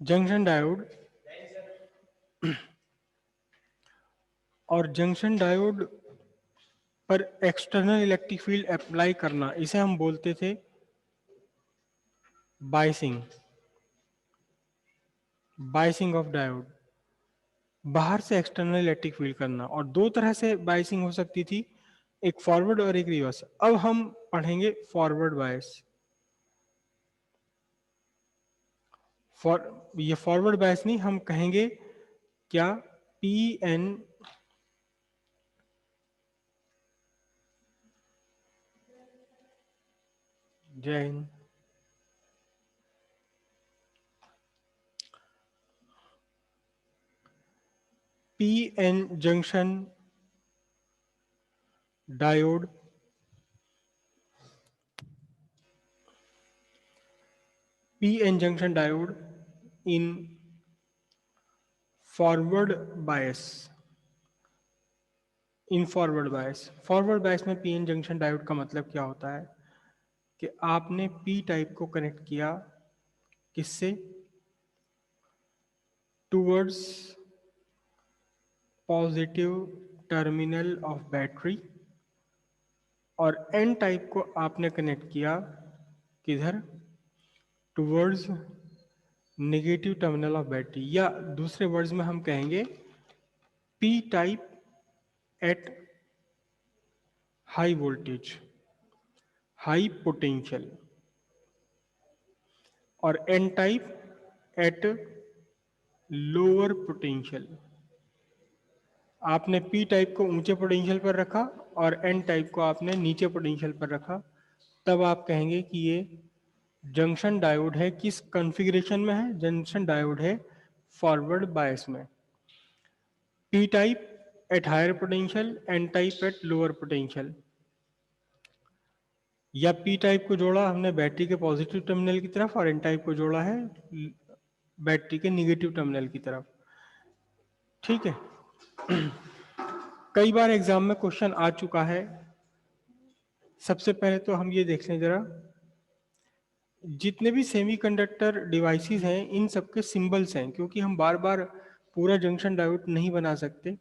Junction diode और junction diode पर external electric field apply करना, इसे हम बोलते थे बायसिंग, बायसिंग ऑफ डायोड। बाहर से एक्सटर्नल इलेक्ट्रिक फील्ड करना, और दो तरह से बायसिंग हो सकती थी, एक फॉरवर्ड और एक रिवर्स। अब हम पढ़ेंगे फॉरवर्ड बायस। ये फॉरवर्ड बायस नहीं, हम कहेंगे क्या, P N, Jai Hind, P N junction diode P N junction diode in forward bias, in forward bias. Forward bias में पी एन जंक्शन डायोड का मतलब क्या होता है कि आपने पी टाइप को कनेक्ट किया किससे, towards positive terminal of battery, और एन टाइप को आपने कनेक्ट किया किधर, towards negative terminal of battery, या दूसरे वर्ड्स में हम कहेंगे P type at high voltage, high potential, और N type at lower potential. आपने पी टाइप को ऊंचे पोटेंशियल पर रखा और एन टाइप को आपने नीचे पोटेंशियल पर रखा, तब आप कहेंगे कि ये जंक्शन डायोड है। किस कॉन्फ़िगरेशन में है? जंक्शन डायोड है फॉरवर्ड बायस में। P type at higher potential, N type at lower potential. या पी टाइप को जोड़ा हमने बैटरी के पॉजिटिव टर्मिनल की तरफ, और एन टाइप को जोड़ा है बैटरी के निगेटिव टर्मिनल की तरफ। ठीक है, कई बार एग्जाम में क्वेश्चन आ चुका है। सबसे पहले तो हम ये देख लें जरा, जितने भी सेमीकंडक्टर डिवाइसेस हैं इन सबके सिंबल्स हैं, क्योंकि हम बार बार पूरा जंक्शन डायोड नहीं बना सकते,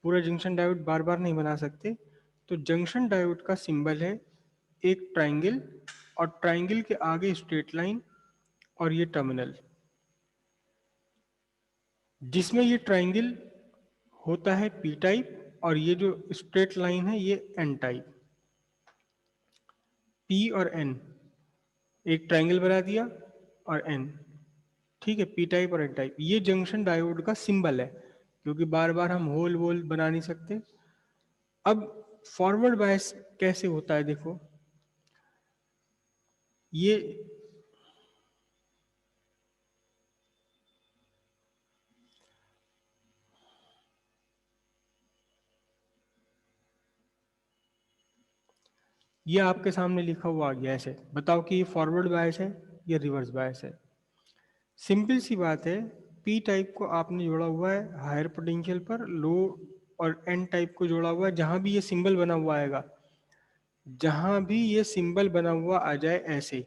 पूरा जंक्शन डायोड बार बार नहीं बना सकते। तो जंक्शन डायोड का सिंबल है एक ट्राइंगल, और ट्राइंगल के आगे स्ट्रेट लाइन, और ये टर्मिनल, जिसमें ये ट्राइंगल होता है पी टाइप, और ये जो स्ट्रेट लाइन है ये एन टाइप। पी और एन, एक ट्राइंगल बना दिया, और एन। ठीक है, पी टाइप और एन टाइप, ये जंक्शन डायोड का सिंबल है, क्योंकि बार बार हम होल वोल बना नहीं सकते। अब फॉरवर्ड बायस कैसे होता है, देखो ये ये आपके सामने लिखा हुआ आ गया ऐसे, बताओ कि ये फॉरवर्ड बायस है या रिवर्स बायस है। सिंपल सी बात है, पी टाइप को आपने जोड़ा हुआ है हायर पोटेंशियल पर, लो, और एन टाइप को जोड़ा हुआ है जहां भी ये सिंबल बना हुआ आएगा, जहां भी ये सिंबल बना हुआ आ जाए ऐसे,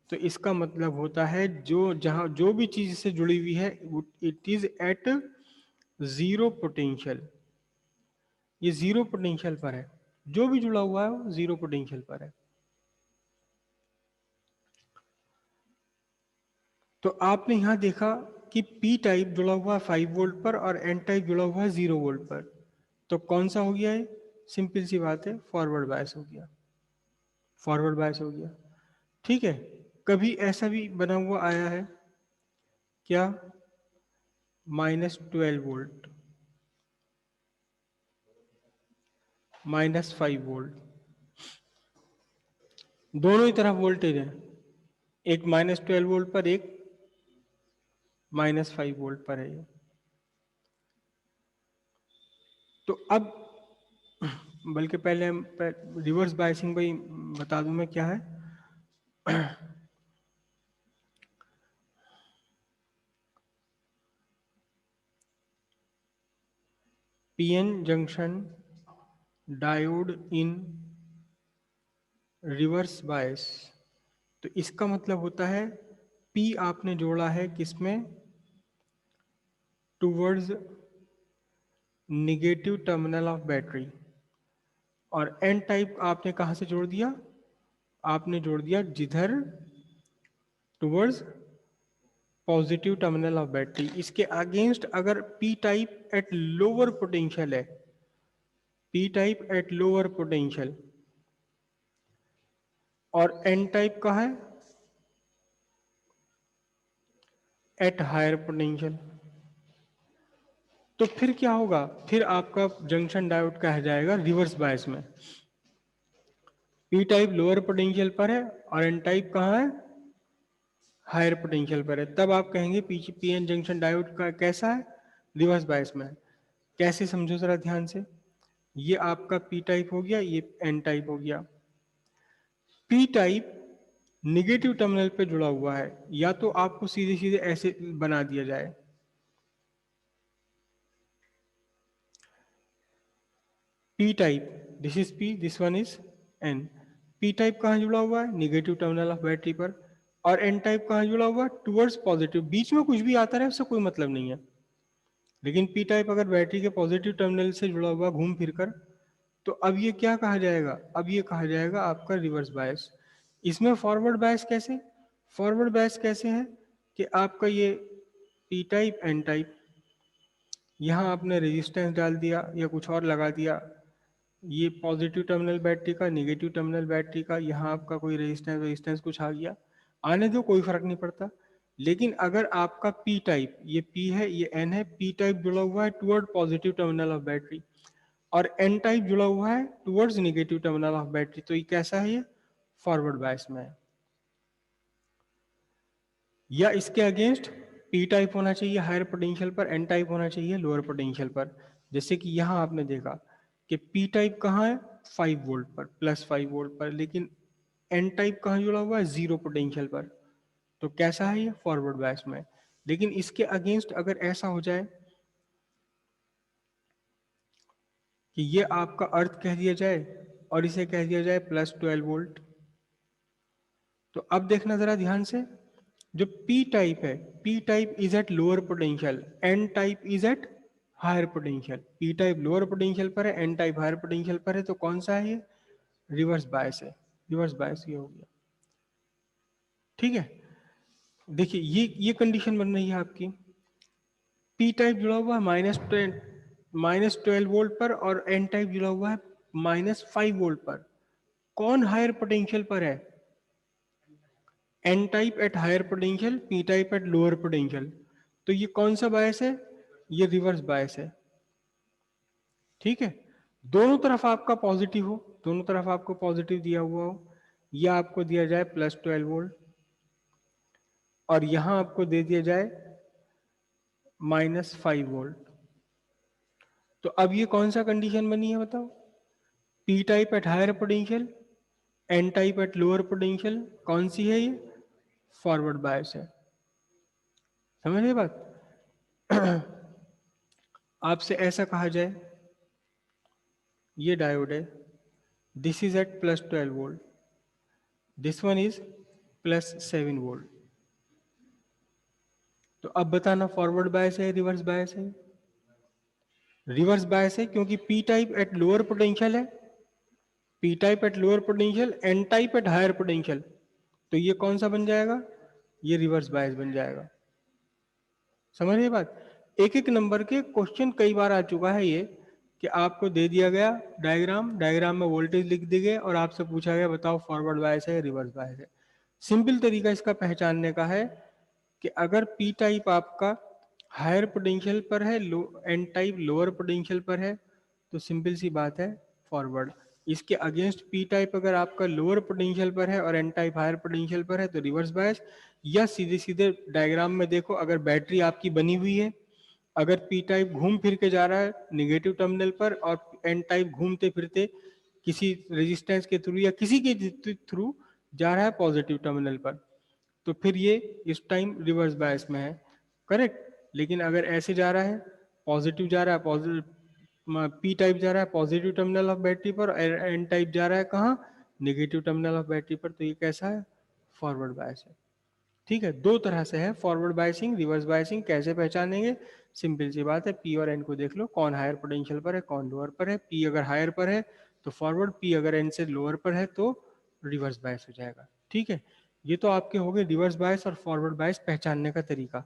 तो इसका मतलब होता है जो जहां जो भी चीज से जुड़ी हुई है it is at zero potential. ये जीरो पोटेंशियल पर है, जो भी जुड़ा हुआ है वो जीरो पोटेंशियल पर है। तो आपने यहां देखा कि पी टाइप जुड़ा हुआ है 5 वोल्ट पर, और एन टाइप जुड़ा हुआ है 0 वोल्ट पर। तो कौन सा हो गया है? सिंपल सी बात है, फॉरवर्ड बायस हो गया, फॉरवर्ड बायस हो गया। ठीक है, कभी ऐसा भी बना हुआ आया है क्या, -12 वोल्ट, -5 वोल्ट, दोनों ही तरफ वोल्टेज है, एक -12 वोल्ट पर, एक -5 वोल्ट पर है ये। तो अब बल्कि पहले हम रिवर्स बायसिंग भाई बता दूं मैं क्या है। पीएन जंक्शन डायोड इन रिवर्स बायस, तो इसका मतलब होता है पी आपने जोड़ा है किसमें, towards negative terminal of battery, और एन टाइप आपने कहाँ से जोड़ दिया, आपने जोड़ दिया जिधर towards positive terminal of battery. इसके अगेंस्ट अगर P type at lower potential है, P type at lower potential, और एन टाइप का है एट हायर पोटेंशियल, तो फिर क्या होगा, फिर आपका जंक्शन डायोड कहा जाएगा रिवर्स बायस में। पी टाइप लोअर पोटेंशियल पर है और एन टाइप कहाँ है, हायर पोटेंशियल पर है, तब आप कहेंगे पी एन जंक्शन डायोड का कैसा है, रिवर्स बायस में है। कैसे समझो जरा ध्यान से, ये आपका पी टाइप हो गया, ये एन टाइप हो गया। पी टाइप निगेटिव टर्मिनल पे जुड़ा हुआ है, या तो आपको सीधे सीधे ऐसे बना दिया जाए, P type, this is P, this one is an. P type कहाँ जुड़ा हुआ है, निगेटिव टर्मिनल ऑफ बैटरी पर, और एन टाइप कहाँ जुड़ा हुआ है, टुवर्ड्स पॉजिटिव। बीच में कुछ भी आता रहे उससे कोई मतलब नहीं है, लेकिन पी टाइप अगर बैटरी के पॉजिटिव टर्मिनल से जुड़ा हुआ घूम फिर कर, तो अब ये क्या कहा जाएगा, अब ये कहा जाएगा आपका रिवर्स बायस। इसमें फॉरवर्ड बायस कैसे, फॉरवर्ड बायस कैसे है कि आपका ये पी टाइप एन टाइप, यहाँ आपने रेजिस्टेंस डाल दिया या कुछ और लगा दिया, ये पॉजिटिव टर्मिनल बैटरी का, नेगेटिव टर्मिनल बैटरी का, यहाँ आपका कोई रेजिस्टेंस रेजिस्टेंस कुछ आ गया, आने दो, कोई फर्क नहीं पड़ता। लेकिन अगर आपका पी टाइप, ये पी है ये एन है, पी टाइप जुड़ा हुआ है toward positive terminal of battery, और एन टाइप जुड़ा हुआ है towards negative terminal of battery, तो ये कैसा है, ये फॉरवर्ड बायस में है। या इसके अगेंस्ट पी टाइप होना चाहिए हायर पोटेंशियल पर, एन टाइप होना चाहिए लोअर पोटेंशियल पर। जैसे कि यहां आपने देखा कि पी टाइप कहाँ है, 5 वोल्ट पर, +5 वोल्ट पर, लेकिन एन टाइप कहाँ जुड़ा हुआ है, 0 पोटेंशियल पर, तो कैसा है, ये फॉरवर्ड बायस में। लेकिन इसके अगेंस्ट अगर ऐसा हो जाए कि ये आपका अर्थ कह दिया जाए और इसे कह दिया जाए +12 वोल्ट, तो अब देखना जरा ध्यान से, जो पी टाइप है, P type is at lower potential, N type is at higher potential. P type lower potential पर है, एन टाइप हायर पोटेंशियल पर है, तो कौन सा है ये, रिवर्स बायस है, रिवर्स बायस ये हो गया। ठीक है, देखिए ये कंडीशन बन रही है आपकी, पी टाइप जुड़ा हुआ है -12 वोल्ट पर, और एन टाइप जुड़ा हुआ है -5 वोल्ट पर। कौन हायर पोटेंशियल पर है, N type at higher potential, P type at lower potential, तो ये कौन सा बायस है, ये रिवर्स बायस है। ठीक है, दोनों तरफ आपका पॉजिटिव हो, दोनों तरफ आपको पॉजिटिव दिया हुआ हो, या आपको दिया जाए +12 वोल्ट और यहां आपको दे दिया जाए -5 वोल्ट, तो अब ये कौन सा कंडीशन बनी है बताओ, P type at higher potential, N type at lower potential, कौन सी है ये, फॉरवर्ड बायस है। समझ रहे बात, आपसे ऐसा कहा जाए, ये डायोड है, this is at +12 volt, this one is +7 volt, तो अब बताना फॉरवर्ड बायस है रिवर्स बायस है, रिवर्स बायस है, क्योंकि P type at lower potential है, P type at lower potential, N type at higher potential, तो ये कौन सा बन जाएगा, ये रिवर्स बायस बन जाएगा। समझ रहे बात, एक एक नंबर के क्वेश्चन कई बार आ चुका है ये, कि आपको दे दिया गया डायग्राम, डायग्राम में वोल्टेज लिख दी गए और आपसे पूछा गया बताओ फॉरवर्ड बायस है या रिवर्स बायस है। सिंपल तरीका इसका पहचानने का है कि अगर पी टाइप आपका हायर पोटेंशियल पर है, लो एन टाइप लोअर पोटेंशियल पर है, तो सिंपल सी बात है फॉरवर्ड। इसके अगेंस्ट पी टाइप अगर आपका लोअर पोटेंशियल पर है और एन टाइप हायर पोटेंशियल पर है तो रिवर्स बायस। या सीधे सीधे डायग्राम में देखो, अगर बैटरी आपकी बनी हुई है, अगर पी टाइप घूम फिर के जा रहा है निगेटिव टर्मिनल पर और एन टाइप घूमते फिरते किसी रेजिस्टेंस के थ्रू या किसी के थ्रू जा रहा है पॉजिटिव टर्मिनल पर, तो फिर ये इस टाइम रिवर्स बायस में है, करेक्ट। लेकिन अगर ऐसे जा रहा है, पॉजिटिव जा रहा है, पॉजिटिव पी टाइप जा रहा है पॉजिटिव टर्मिनल ऑफ बैटरी पर, एन टाइप जा रहा है कहाँ, नेगेटिव टर्मिनल ऑफ बैटरी पर, तो ये कैसा है, फॉरवर्ड बायस है। ठीक है, दो तरह से है फॉरवर्ड बायसिंग, रिवर्स बायसिंग। कैसे पहचानेंगे? सिंपल सी बात है, पी और एन को देख लो, कौन हायर पोटेंशियल पर है, कौन लोअर पर है। पी अगर हायर पर है तो फॉरवर्ड, पी अगर एन से लोअर पर है तो रिवर्स बायस हो जाएगा। ठीक है, ये तो आपके हो गए रिवर्स बायस और फॉरवर्ड बायस पहचानने का तरीका।